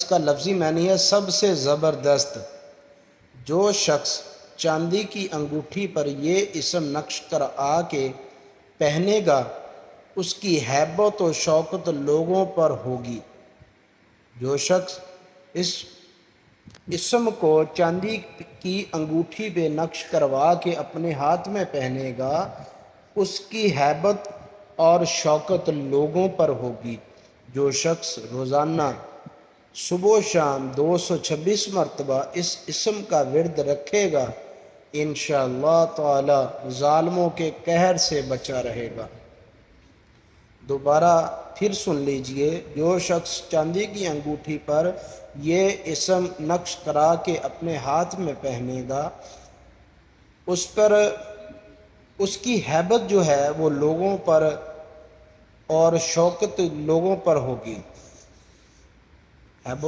اس کا لفظی معنی ہے سب سے زبردست۔ جو شخص چاندی کی انگوٹھی پر یہ اسم نقش کرا کے پہنے گا اس کی ہیبت و شوکت لوگوں پر ہوگی۔ جو شخص اس اسم کو چاندی کی انگوٹھی پہ نقش کروا کے اپنے ہاتھ میں پہنے گا اس کی ہیبت اور شوکت لوگوں پر ہوگی۔ جو شخص روزانہ صبح و شام 226 مرتبہ اس اسم کا ورد رکھے گا انشاءاللہ تعالی ظالموں کے قہر سے بچا رہے گا۔ دوبارہ پھر سن لیجئے، جو شخص چاندی کی انگوٹھی پر یہ اسم نقش کرا کے اپنے ہاتھ میں پہنے گا اس پر اس کی ہیبت جو ہے وہ لوگوں پر اور شوکت لوگوں پر ہوگی۔ ہیبت